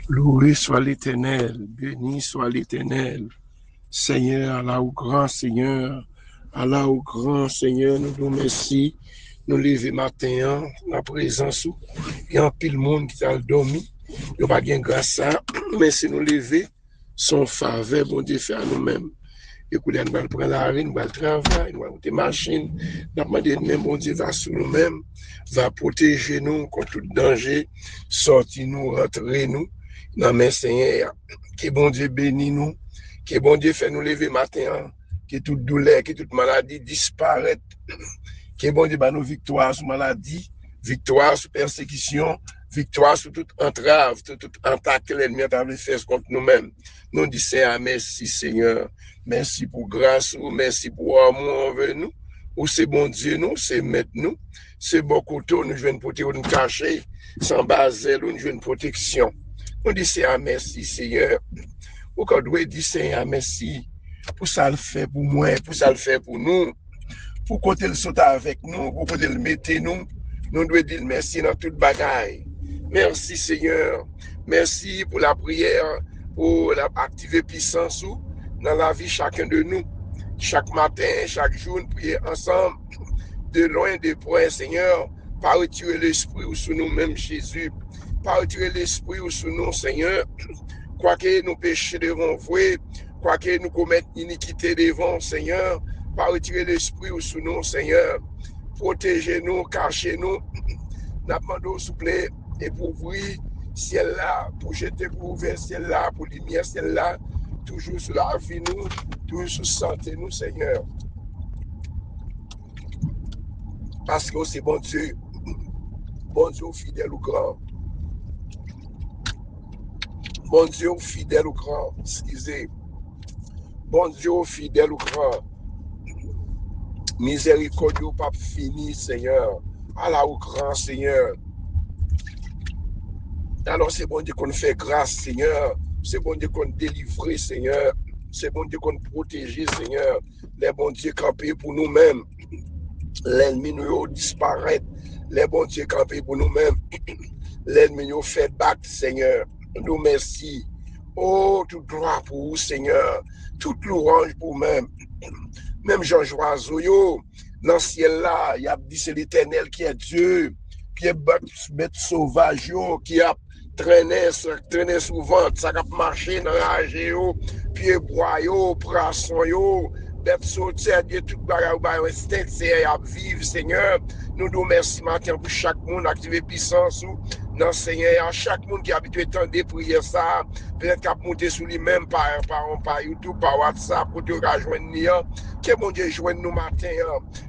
Loué soit l'Éternel, béni soit l'Éternel. Seigneur, Allah au grand Seigneur, Allah au grand Seigneur, nous vous remercions. Nous lever matin, la présence, il y a un pile monde qui a dormi. Il n'y a pas de grâce à, mais si nous lever, son faveur, bon Dieu, fait à nous-mêmes. Écoutez, nous allons prendre la rue, nous allons travailler, nous allons monter machine. Nous allons demander même, bon Dieu, va sur nous-mêmes, va protéger nous contre tout danger, sortir nous, rentrer nous. Non, mais Seigneur, que bon Dieu bénisse nous, que bon Dieu fait nous lever matin, que toute douleur, que toute maladie disparaisse, que bon Dieu bat nos victoires sur maladie, victoire sur persécution, victoire sur toute entrave, toute attaque que l'ennemi a fait contre nous-mêmes. Nous disons merci Seigneur, merci pour grâce, merci pour amour envers nous. Ou c'est bon Dieu nous, c'est maître nous, c'est bon côté, nous jouons une protection, nous cacher, sans base, nous jouons une protection. On dit c'est un merci Seigneur. Ou qu'on doit dire c'est un merci pour ça le fait pour moi, pour ça le fait pour nous, pour côté le sauter avec nous, pour côté le mettre nous. Nous devons dire merci dans toute bagaille. Merci Seigneur. Merci pour la prière, pour activer puissance dans la vie chacun de nous. Chaque matin, chaque jour, nous prions ensemble, de loin, de près, Seigneur, par retirer l'esprit ou sous nous-mêmes, Jésus. Par retirer l'esprit ou sous nous, Seigneur, quoi que nous péchons devant vous, quoi que nous commettons iniquité devant, Seigneur, par retirer l'esprit ou sous nous, Seigneur, protégez-nous, cachez-nous, nous demandons, s'il vous plaît, et pour ouvrir ciel là, pour jeter pour ouvrir ciel là, pour lumière ciel là, toujours sur la vie nous, toujours sur santé nous, Seigneur. Parce que c'est bon Dieu fidèle ou grand. Bon Dieu fidèle ou grand, excusez. Bon Dieu fidèle ou grand. Miséricorde ou pas fini, Seigneur. Allah ou grand, Seigneur. Alors c'est bon Dieu qu'on fait grâce, Seigneur. C'est bon Dieu qu'on délivre, Seigneur. C'est bon Dieu qu'on protège, Seigneur. Les bons dieux campés pour nous-mêmes. L'ennemi nous disparaît. Les bons dieux campés pour nous-mêmes. L'ennemi nous fait battre, Seigneur. Nous merci. Oh, tout droit pour vous, Seigneur. Toute louange pour vous-même. Même Jean Joazoyo, dans le ciel là, il a dit c'est l'Éternel qui est Dieu, qui est bête sauvage, qui a traîné souvent, ça a marché dans la géo, pied bois, poisson, bête sauter, Dieu tout bagage, instinct, c'est à vivre, Seigneur. Nous nous remercions matin pour chaque monde, activer puissance, non, Seigneur, à chaque monde qui a habitué tant de prières, ça, peut-être qu'à monter sur lui-même par YouTube, par WhatsApp, pour te rejoindre, que mon Dieu joigne nous matin,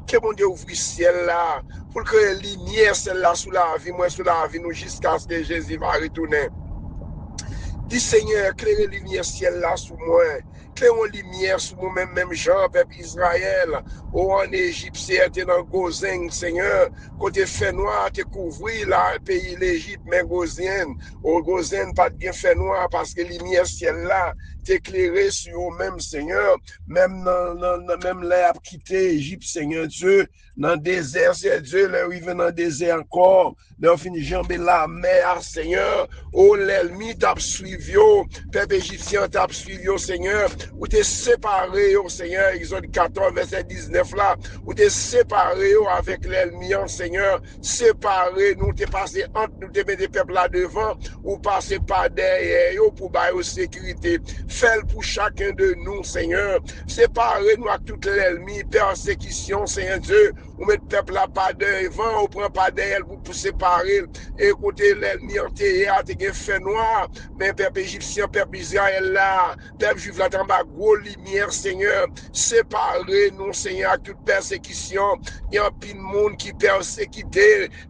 que mon Dieu ouvre le ciel là, pour que la lumière, celle-là, sous la vie, moi, sous la vie, nous, jusqu'à ce que Jésus va retourner. Dis Seigneur, éclairez la lumière ciel là sous moi. Clairons lumière sur moi-même, même Jean, peuple Israël, ou en Égypte, c'est dans Gozen, Seigneur, côté fait noir, te couvrir là, pays l'Égypte, mais Gozen, au Gozen, pas de bien fait noir, parce que lumière ciel là, t'éclairer sur vous-même, Seigneur, même même l'air quitté Égypte, Seigneur Dieu, dans le désert, c'est Dieu, là, il vient dans le désert encore, là, on finit jamber la mer, Seigneur, oh, l'ennemi t'a suivi, peuple égyptien t'a suivi, Seigneur, ou t'es séparé, Seigneur, Exode 14, verset 19 là, ou t'es séparé avec l'ennemi, Seigneur, séparé, nous t'es passé entre nous, t'es mis des peuples là devant, ou passé par derrière, pour bailler sécurité. Fais-le pour chacun de nous, Seigneur. Séparez-nous à toute l'ennemi, persécution, Seigneur Dieu. Ou mettre le peuple là pas devant, ou prend pas derrière pour séparer. Écoutez, l'ennemi en terre, t'es fait noir, mais peuple égyptien, peuple Israël là, peuple juif là, t'en bas, gros lumière, Seigneur. Séparez-nous, Seigneur, à toute persécution. Il y a un pile de monde qui persécute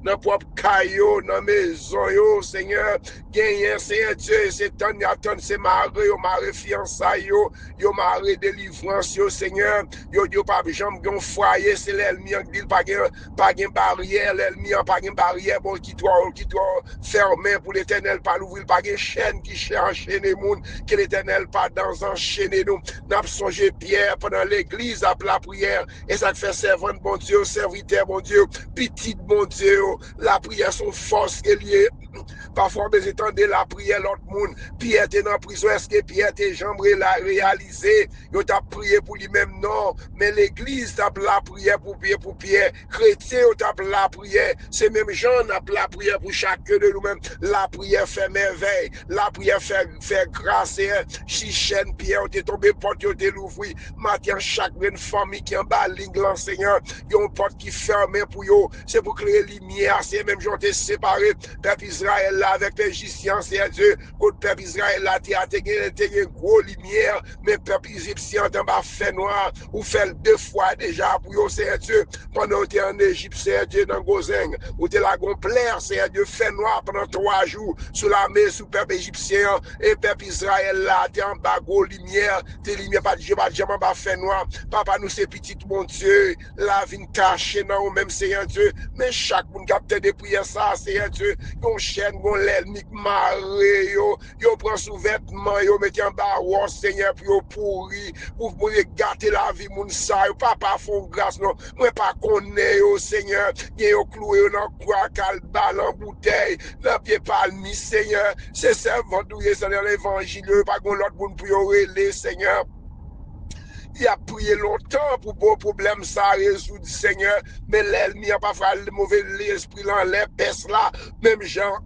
dans propre caillou, dans maison, Seigneur. Gagnez, Seigneur Dieu, c'est temps d'attendre, c'est marre, fiançailles, yo marre délivrance, yo Seigneur, yo pas jambe gon foyer, c'est l'ennemi qui dit pas gen barrière, l'ennemi pas gen barrière bon qui doit fermer pour l'Éternel pas l'ouvrir, pas gen chaîne qui enchaîner monde, que l'Éternel pas dans enchaîner nous. N'a songé Pierre pendant l'église à la prière et ça fait servant bon Dieu, serviteur bon Dieu, petit bon Dieu, la prière son force est liée. Parfois, mais étendez la prière l'autre monde. Pierre était dans la prison. Est-ce que Pierre était jamais réalisé? Il t'a prié pour lui-même, non. Mais l'église t'a la prière pour Pierre. Chrétien, t'a la prière. C'est même Jean n'a la prière pour chacun de nous-mêmes. La prière fait merveille. La prière fait grâce. Si chaîne Pierre, t'es tombé, porte, t'es l'ouvri. Matin, chaque famille qui en bas, l'enseignant, il y a une porte qui ferme pour eux. C'est pour créer lumière. C'est même gens t'es séparé. Peuple Israël là, avec les Égyptiens, c'est Dieu. Quand peuple Israël là, t'es une grosse lumière. Mais peuple Égyptien, t'en bas fait noir. Ou fait 2 fois déjà pour eux, c'est Dieu. Pendant que t'es en Égypte, c'est Dieu dans Gozeng. Ou t'es là, Gonplaire, c'est Dieu fait noir pendant 3 jours. Sous la mer, sous peuple égyptien. Et peuple Israël là, t'es en bas, grosse lumière. T'es lumière, pas de Dieu, pas de jamais pas fait noir. Papa, nous c'est petit, mon Dieu. La vie cachée dans nous-mêmes, c'est un Dieu. Mais chaque monde qui a peut-être des prières, ça, c'est un Dieu. Yon chaîne, yon l'ennemi maré, yo prend sous vêtements, yo mettez en bas, oh Seigneur, puis yo pourri, pour gâter la vie, moun sa, yo papa font grâce, non. Moi, pas connaît, yo Seigneur, yo cloué, yo nan quoi, calbal, en bouteille, dans pied palmi, Seigneur. C'est servant doué, c'est dans l'évangile, pas qu'on l'autre monde pour yo relais, Seigneur. Il a prié longtemps pour beau problème ça résoudre, Seigneur. Mais l'ennemi n'a pas fait le mauvais esprit dans les pèses là. Même Jean.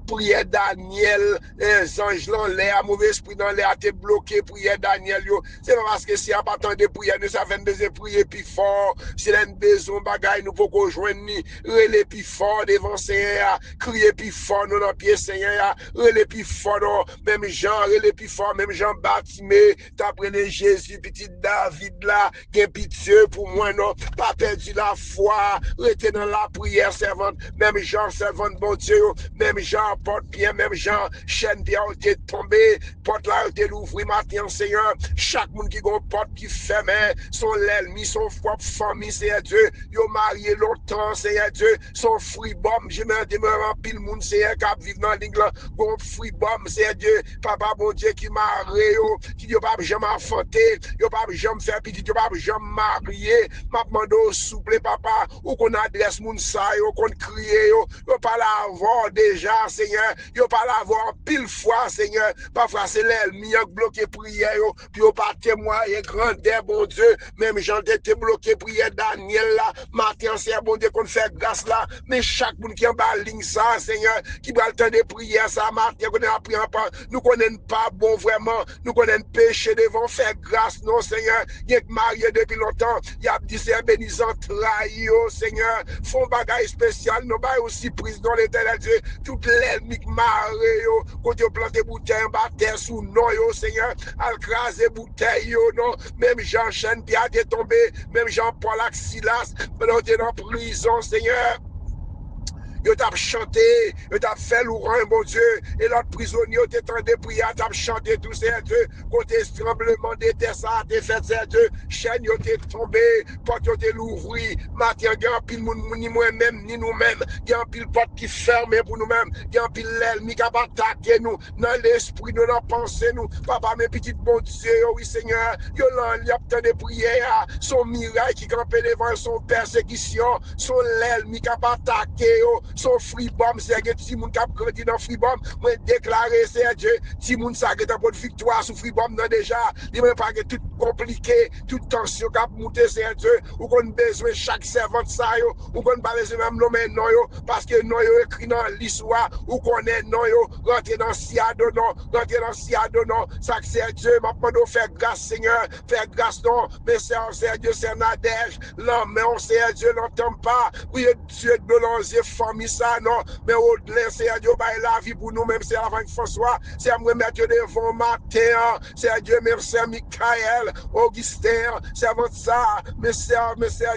Prière Daniel, les anges dans l'air, mauvais esprit dans l'air, t'es bloqué, prière Daniel, yo. C'est pas parce que si on pas tant de prière, nous avons besoin de prier plus fort. Si l'on a besoin de bagaille, nous pouvons joindre ni, relais plus fort devant Seigneur, crier plus fort, nous dans pied Seigneur, relais plus fort, non. Même Jean, relais plus fort, même Jean Baptiste, t'as pris Jésus, petit David là, qui pitié pour moi, non. Pas perdu la foi, rester dans la prière, servante, même Jean, servante, bon Dieu, même Jean, porte bien, même Jean, chaîne Pierre était tombé, porte là était l'ouvrir matin, Seigneur. Chaque monde qui a une porte qui ferme, son l'ennemi, son propre famille, Seigneur Dieu. Yo marié longtemps, Seigneur Dieu. Son fruit bombe, je me demeure en pile monde, Seigneur, qui vivent dans l'Ingle, bon fruit bombe, Seigneur Dieu. Papa, bon Dieu, qui marié, qui yo pas jamais enfanté, yo pas jamais faire petit, yo pas jamais marié. M'a demandé au souple, papa, ou qu'on adresse moun sa, yo qu'on crie, yo pas l'avoir déjà, Seigneur, yo pas l'avoir pile fois, Seigneur. Parfois, c'est l'ennemi qui bloqué prière, puis yo pas témoigner grandeur, bon Dieu. Même Jean était bloqué prière Daniel là. Matin, c'est bon Dieu qu'on fait grâce là. Mais chaque monde qui en bas ligne ça, Seigneur, qui va le temps de prière ça, matin, qu'on a appris en pas. Nous connaissons pas bon vraiment. Nous connaissons péché devant faire grâce, non, Seigneur. Il est marié depuis longtemps. Il a dit c'est bénissant, trahi, Seigneur. Font bagaille spécial, nous bail aussi prise dans l'éternel Dieu. Toute l'ennemi maré, quand tu plantes bouteilles en bas terre sous non, Seigneur, al craser bouteille, non. Même Jean Chêne Pierre est tombé, même Jean-Paul Axilas, pendant que tu es en prison, Seigneur. Yo t'a chanté, yo t'a fait l'ourain, mon Dieu, et l'autre prisonnier, yo t'étendait prière, t'a chanté tout, c'est Dieu, côté tremblement de terre, ça t'es fait, c'est Dieu, chaîne, yo t'es tombé, porte, yo t'es l'ouvri, matin, y'a un pile, ni moi-même, ni nous-mêmes, y'a un pile porte qui ferme pour nous-mêmes, y'a un pile l'ennemi qui a attaqué nous, dans l'esprit, dans la pensée, nous, papa, mes petites bon Dieu, oui, Seigneur, yo l'en, y'a tant de prières, son miracle qui campait devant son persécution, son l'ennemi qui a attaqué, son free bomb, c'est que si moun kap grandi dans free bomb, moi déclarer c'est Dieu, si moun sa que bonne victoire sur free bomb non déjà, il même pas que tout compliqué, toute tension kap monter c'est Dieu, ou qu'on besoin chaque servante ça yo, ou qu'on pas besoin même nommer non yo, parce que non yo écrit dans l'histoire, ou qu'on est non yo, rentrer dans siado non, rentrer dans siado non, ça que c'est Dieu, m'a demandé faire grâce Seigneur, faire grâce non, mais c'est Dieu, c'est Nadège, l'homme, mais on sait Dieu n'entend pas, oui Dieu de l'ange famille ça non, mais au-delà c'est Dieu bail la vie pour nous même c'est avec François, c'est à me mettre devant matin, c'est Dieu même c'est Michael, Augustin, c'est avant ça, mais c'est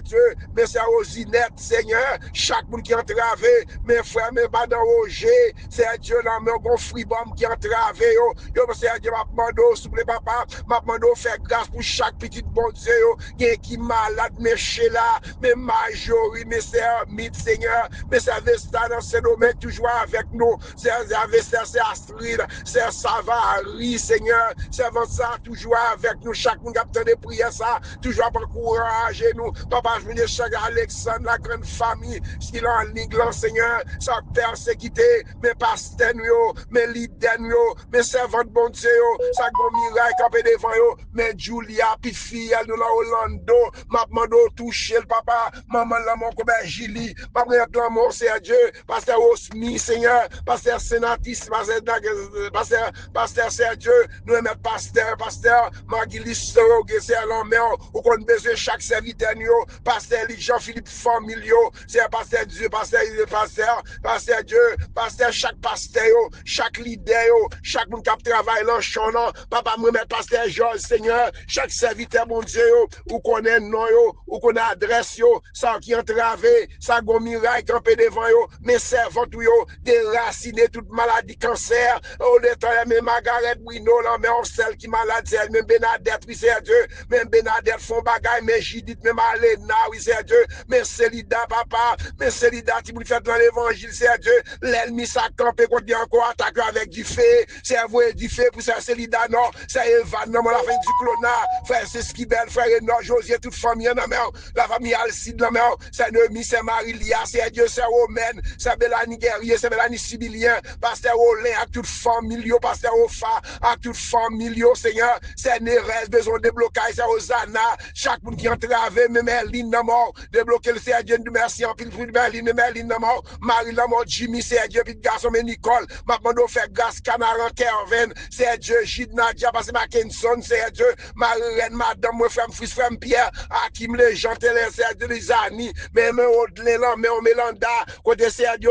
Dieu, mais c'est Rosinette Seigneur, chaque monde qui entravé, mes frères, mes badans Roger, c'est Dieu là mais bon fribom qui entravé yo c'est Dieu m'a demandé s'il vous plaît papa, m'a demandé faire grâce pour chaque petite bon Dieu qui malade mais chez là, mais majorité, mais c'est mythe Seigneur, mais ça veut Avesta dans ce domaine, toujours avec nous. Sœur Avesta, c'est Astrid, c'est Savary, Seigneur. Servant ça, toujours avec nous. Chaque monde qui a des prières, ça, toujours pour encourager nous. Papa, je me dis, chaque Alexandre, la grande famille, ce qu'il a en ligne, Seigneur, sa persécuté, mes pasteurs, mes leaders, mes servants de bon Dieu, sa gomirai, campé devant yo, mes Julia, puis fille, nous la Orlando, m'a demandé toucher le papa, maman l'amour comme Julie, m'a demandé l'amour, c'est Dieu, pasteur Osmi, Seigneur, pasteur Sénatis, pasteur Sergio, nous aimons pasteur Maguilis, c'est l'homme, ou qu'on besoin chaque serviteur, pasteur Jean-Philippe Familio, c'est pasteur Dieu, pasteur Dieu, pasteur chaque pasteur, chaque leader, chaque monde qui travaille dans le champ, papa, moi, pasteur Georges, Seigneur, chaque serviteur, mon Dieu, ou qu'on ait nom, ou qu'on a adresse, ça qui entravé, ça gomiraille, campé devant, mes servants, déraciner toute maladie, cancer, au détail, même Margaret Bruno, là, mais on celle qui malade, c'est même Benadette, oui, c'est Dieu, même Benadette font bagaille, mais Judith, même Alena, oui, c'est Dieu, mais Célida, papa, mais Célida, qui vous fait dans l'évangile, c'est Dieu, l'ennemi, ça campé, qu'on dit encore attaqué avec du feu, c'est avoué du feu pour ça, Célida, non, c'est Evan, non, la fin du clona, frère, c'est Skibel, frère, et non, Josier, toute famille, non, mais la famille Alcide, non, mais c'est Noémie, c'est Marie-Lia, c'est Dieu, c'est Romaine, c'est Bélanie Guerrier, c'est Bélanie Sibilien, pasteur Olin, à toute famille, pasteur Ofa, à toute famille, Seigneur, c'est Nérès, besoin de blocage, c'est Osana, chaque monde qui entravé, même Merlin, non, mort, débloquer le Dieu, nous merci en pile, Merlin, non, mort, Marie, non, mort, Jimmy, c'est Dieu, puis garçon, mais Nicole, maintenant, fait grâce, Canaran, Kervin, c'est Dieu, Gide Nadia, parce que Mackinson, c'est Dieu, Marie-Reine, madame, moi, frère, fils, frère, Pierre, Hakim, les gens, c'est Dieu, les amis, même au-delà, mais au Mélanda, côté c'est Dieu,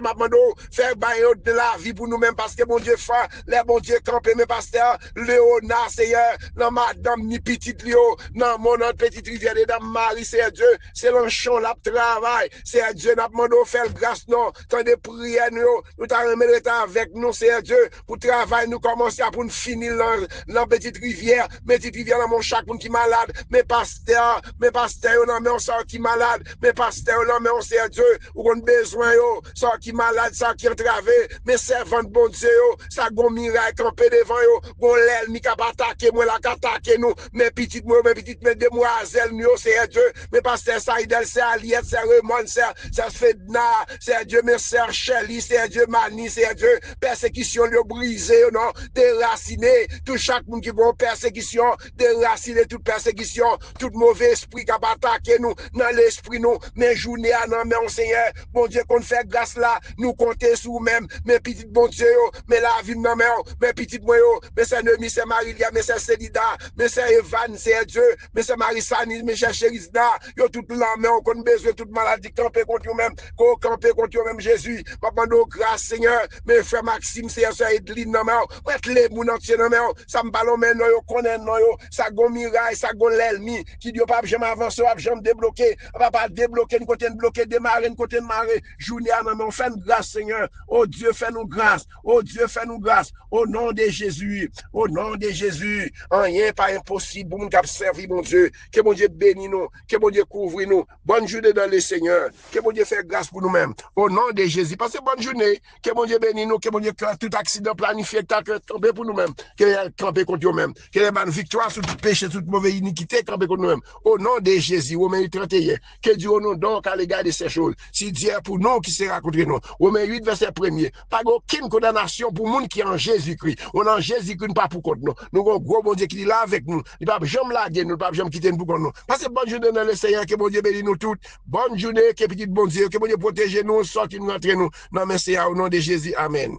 maintenant, faire bailler de la vie pour nous-mêmes, parce que mon Dieu, frère, les bon Dieu, campé, mes pasteurs, Léonard, Seigneur, non, madame, ni petite Léo, non, mon autre petite rivière, dame Marie, c'est Dieu, c'est l'enchant, la travail, c'est Dieu, n'a demandé faire grâce, non, tant de prières, nous t'avons remis avec nous, c'est Dieu, pour travail, nous commencer à pour nous finir dans petite rivière, dans mon chaque monde qui malade, mes pasteurs, non, mais on sort qui malade, mes pasteurs, non, mais on sait Dieu, ou on besoin, sort qui malade, ça qui entravé, mes servants de bon Dieu, ça gon miraille campé devant yo, gon l'ennemi qui a attaqué, moi la qui attaqué nous, mes petites demoiselles, nous, c'est Dieu, mes pasteurs, Saïdel, c'est Aliette, c'est Raymond, c'est Fedna, c'est Dieu, mes sœurs Shelly, c'est Dieu, Mani, c'est Dieu, persécution, le brisé, non, déraciné, tout chaque monde qui va persécution, déraciner toute persécution, tout mauvais esprit qui a attaqué nous, dans l'esprit nous, mes journées, non, mais on Seigneur, bon Dieu, qu'on fait grâce là, nous compter sur nous-mêmes, mes petites bon Dieu, mais la vie, non, mais mes petites moi, mais c'est Noémie, c'est Marie-Lia, mais c'est Célida, mais c'est Evan, c'est Dieu, mais c'est Marie-Sani, mais c'est Chérisda, yo tout là, mais on connaît besoin, toute maladie, camper contre nous-mêmes, qu'on camper contre nous-mêmes, Jésus, papa, nos grâce, Seigneur, mes frères Maxime, c'est Edline, non, mais les moun entier, non, mais ça me ballon, mais non, yo connaît, non, yo, ça gon miraille, ça gon l'ennemi, qui dit, pas jamais avancer, pas jamais débloquer, pas débloquer, une côté bloquer, démarrer, une côté marrer, journée, non, mais on fait une grâce, Seigneur, oh Dieu, fais-nous grâce, oh Dieu, fais-nous grâce, au nom de Jésus, rien pas impossible, mon cap servi, mon Dieu, que mon Dieu bénisse nous, que mon Dieu couvre nous, bonne journée dans le Seigneur, que mon Dieu fait grâce pour nous-mêmes, au nom de Jésus, passez bonne journée, que mon Dieu bénisse nous, que mon Dieu tout accident planifié, camper pour nous-mêmes, que camper contre nous-mêmes, que les bonnes victoires sur tout péché, toute mauvaise iniquité, camper contre nous-mêmes, au nom de Jésus, Romains 31, que Dieu nous donc à l'égard de ces choses, si Dieu est pour nous qui sera contre nous, Romains 8, verset 1er, pas aucune condamnation pour monde qui est en Jésus-Christ, on est en Jésus-Christ, pas pour contre nous, nous avons un gros bon Dieu qui est là avec nous, il ne peut jamais laguer nous, il ne peut jamais quitter nous pour contre nous, passez bonne journée dans le Seigneur, que mon Dieu bénisse nous toutes, bonne journée, que petit bon Dieu, que mon Dieu protège nous, sorti nous, entre nous, non mais c'est au nom de Jésus, amen.